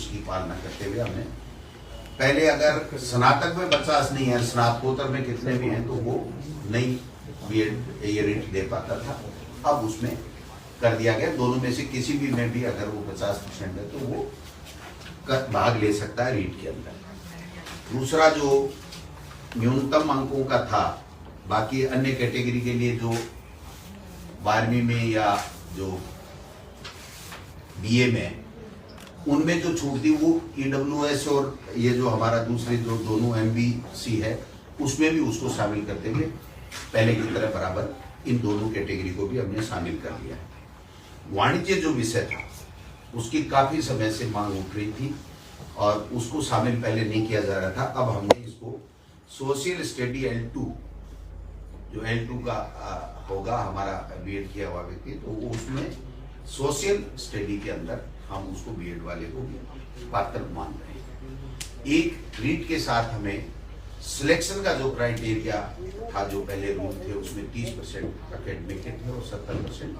उसकी पालना करते हुए हमने पहले अगर स्नातक में 50 नहीं है, स्नातकोत्तर में कितने भी हैं, तो वो नहीं बीएड ये रीट दे पाता था। अब उसमें कर दिया गया, दोनों में से किसी भी में भी अगर वो 50% है तो वो भाग ले सकता है रीट के अंदर। दूसरा जो न्यूनतम अंकों का था, बाकी अन्य कैटेगरी के लिए जो 12वीं में या जो बीए में, उनमें जो छूट थी वो ईडब्ल्यूएस और ये जो हमारा दूसरे जो दोनों एमबीसी है उसमें भी उसको शामिल करते हुए पहले की तरह बराबर इन दोनों कैटेगरी को भी हमने शामिल कर लिया है। वाणिज्य जो विषय था उसकी काफी समय से मांग उठ रही थी और उसको शामिल पहले नहीं किया जा रहा था। अब हमने इसको सोशल स्टडी L2, जो L2 का होगा हमारा बीएड किया हुआ व्यक्ति, तो उसमें सोशल स्टडी के अंदर हम उसको बीएड वाले को भी पात्र मान रहे हैं। एक रीट के साथ हमें सिलेक्शन का जो क्राइटेरिया था, जो पहले रूल थे उसमें 30% एकेडमिक के थे और 70%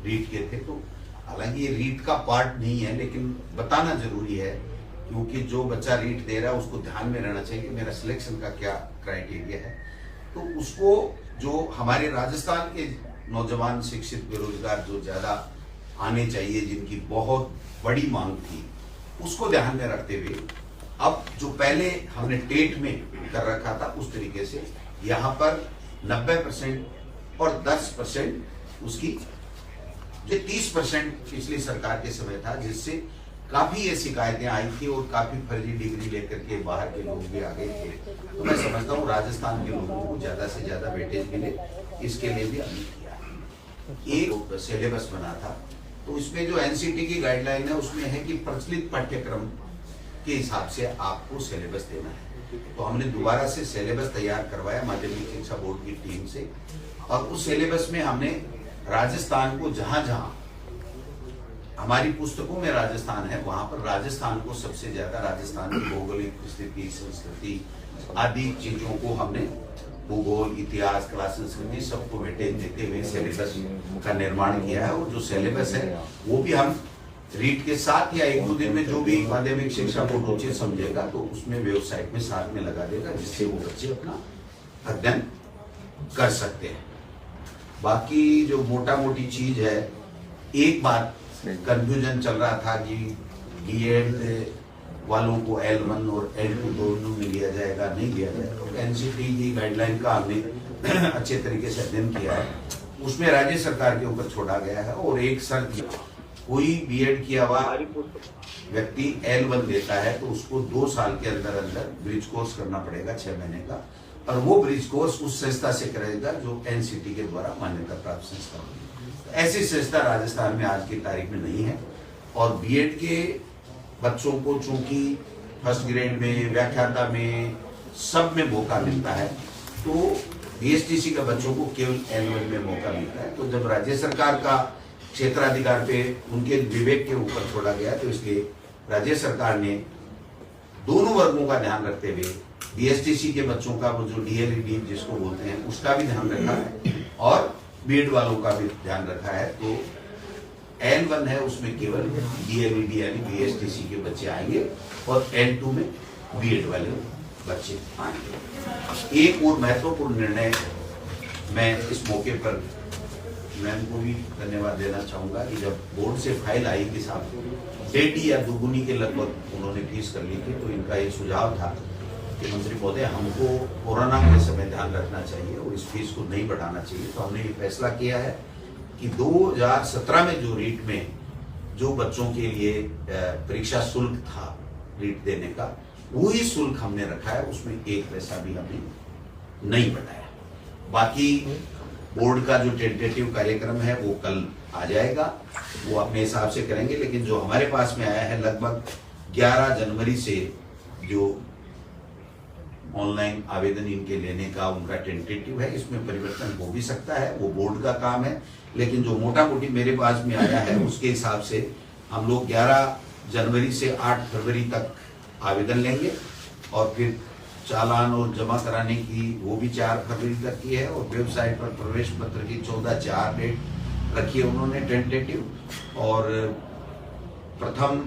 रीट के थे। तो हालांकि ये रीट का पार्ट नहीं है, लेकिन बताना जरूरी है क्योंकि जो बच्चा रीट दे रहा है उसको ध्यान में रहना चाहिए कि मेरा सिलेक्शन का क्या क्राइटेरिया है। तो उसको जो हमारे राजस्थान के नौजवान शिक्षित बेरोजगार जो ज्यादा आने चाहिए, जिनकी बहुत बड़ी मांग थी, उसको ध्यान में रखते हुए अब जो पहले हमने टेट में कर रखा था उस तरीके से यहाँ पर 90% और 10% उसकी, जो 30% पिछली सरकार के समय था, जिससे काफी ये शिकायतें आई थी और काफी फर्जी डिग्री लेकर के बाहर के लोग भी आ गए थे। तो मैं समझता हूँ राजस्थान के लोगों को ज्यादा से ज्यादा वेटेज मिले, इसके लिए भी हमने किया है। एक सिलेबस बना था, तो इसमें जो एनसीटी की गाइडलाइन है उसमें है कि प्रचलित पाठ्यक्रम के हिसाब से आपको सिलेबस देना है। तो हमने दोबारा से सिलेबस तैयार करवाया माध्यमिक शिक्षा बोर्ड की टीम से, और उस सिलेबस में हमने राजस्थान को, जहां जहां हमारी पुस्तकों में राजस्थान है, वहां पर राजस्थान को सबसे ज्यादा, राजस्थान की भौगोलिक स्थिति, संस्कृति आदि चीजों को हमने भूगोल, इतिहास, कला, संस्कृति सबको वेटेज देते हुए सिलेबस का निर्माण किया है। और जो सिलेबस है वो भी हम रीट के साथ या 1-2 दिन में जो भी माध्यमिक शिक्षा बोर्ड उचित समझेगा तो उसमें वेबसाइट में साथ में लगा देगा, जिससे वो बच्चे अपना अध्ययन कर सकते हैं। बाकी जो मोटा मोटी चीज है, एक बात कंफ्यूजन चल रहा था कि बीएड वालों को L1 और L2 दोनों में लिया जाएगा, नहीं लिया जाएगा। एनसीटी की गाइडलाइन का हमने अच्छे तरीके से अध्ययन किया है, उसमें राज्य सरकार के ऊपर छोड़ा गया है। और एक शर्त, कोई बीएड किया हुआ व्यक्ति L1 देता है तो उसको 2 साल के अंदर अंदर ब्रिज कोर्स करना पड़ेगा 6 महीने का, और वो ब्रिज कोर्स उस संस्था से करेगा जो एनसीटी के द्वारा मान्यता प्राप्त संस्था होगी। ऐसी संस्था राजस्थान में आज की तारीख में नहीं है। और बीएड के बच्चों को चूंकि फर्स्ट ग्रेड में, व्याख्याता में, सब में मौका मिलता है, तो बीएसटीसी के बच्चों को केवल L1 में मौका मिलता है। तो जब राज्य सरकार का क्षेत्राधिकार पे उनके विवेक के ऊपर छोड़ा गया, तो इसलिए राज्य सरकार ने दोनों वर्गों का ध्यान रखते हुए बीएसटीसी के बच्चों का, वो जो डीएलईडी जिसको बोलते हैं, उसका भी ध्यान रखा है और बीएड वालों का भी ध्यान रखा है। तो L1 है उसमें केवल डीएलईडी यानी बीएसटीसी के बच्चे आएंगे और L2 में बीएड वाले बच्चे आएंगे। एक और महत्वपूर्ण निर्णय मैं इस मौके पर मैम को भी धन्यवाद देना चाहूंगा कि जब बोर्ड से फाइल आई कि साहब 1.5 या 2 के लगभग उन्होंने फीस कर ली थी, तो इनका एक सुझाव था कि मंत्री महोदय हमको कोरोना के समय ध्यान रखना चाहिए और इस फीस को नहीं बढ़ाना चाहिए। तो हमने ये फैसला किया है कि 2017 में जो रीट में जो बच्चों के लिए परीक्षा शुल्क था रीट देने का, वही शुल्क हमने रखा है, उसमें 1 पैसा भी हमने नहीं बढ़ाया। बाकी बोर्ड का जो टेंटेटिव कार्यक्रम है वो कल आ जाएगा, वो अपने हिसाब से करेंगे। लेकिन जो हमारे पास में आया है लगभग 11 जनवरी से जो ऑनलाइन आवेदन इनके लेने का उनका टेंटेटिव है, इसमें परिवर्तन हो भी सकता है, वो बोर्ड का काम है। लेकिन जो मोटा मोटी मेरे पास में आया है उसके हिसाब से हम लोग 11 जनवरी से 8 फरवरी तक आवेदन लेंगे और फिर चालान और जमा कराने की वो भी 4 फरवरी तक की है। और वेबसाइट पर प्रवेश पत्र की 14/4 डेट रखी है उन्होंने टेंटेटिव, और प्रथम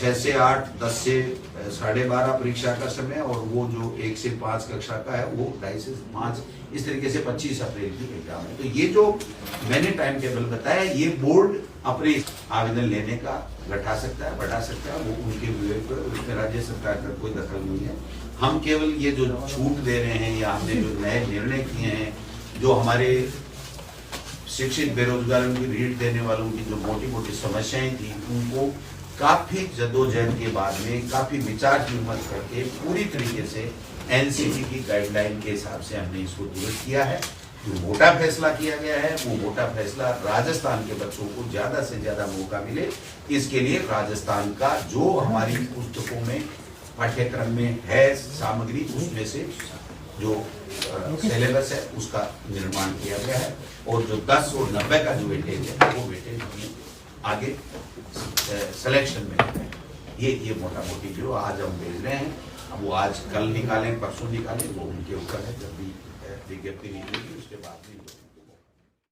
6 से 8, 10 से 12:30 परीक्षा का समय, और वो जो 1 से 5 कक्षा का है वो 2:30 से 5, इस तरीके से 25 अप्रैल की एग्जाम है। तो ये जो मैंने टाइम टेबल बताया, ये बोर्ड अपने आवेदन लेने का घटा सकता है, बढ़ा सकता है, वो उनके विवेक पर, उसमें राज्य सरकार का कोई दखल नहीं है। हम केवल ये जो छूट दे रहे हैं या हमने जो नए निर्णय किए हैं, जो हमारे शिक्षित बेरोजगारों की रीढ़ देने वालों की जो मोटी मोटी समस्याएं थी, उनको काफी जद्दोजहद के बाद में, काफी विचार विमर्श करके पूरी तरीके से एनसीटी की गाइडलाइन के हिसाब से हमने इसको दुरुस्त किया है। जो मोटा फैसला किया गया है, वो मोटा फैसला राजस्थान के बच्चों को ज्यादा से ज्यादा मौका मिले, इसके लिए राजस्थान का जो हमारी पुस्तकों में पाठ्यक्रम में है सामग्री, उसमें से जो सिलेबस है उसका निर्माण किया गया है, और जो 10 और 90 का जो वेटेज है, वो वेटेज हमने आगे सिलेक्शन में ये मोटा मोटी जो आज हम भेज रहे हैं, अब वो आज कल निकालें, परसों निकालें, वो उनके ऊपर है। जब भी विज्ञप्ति निकलेगी उसके बाद भी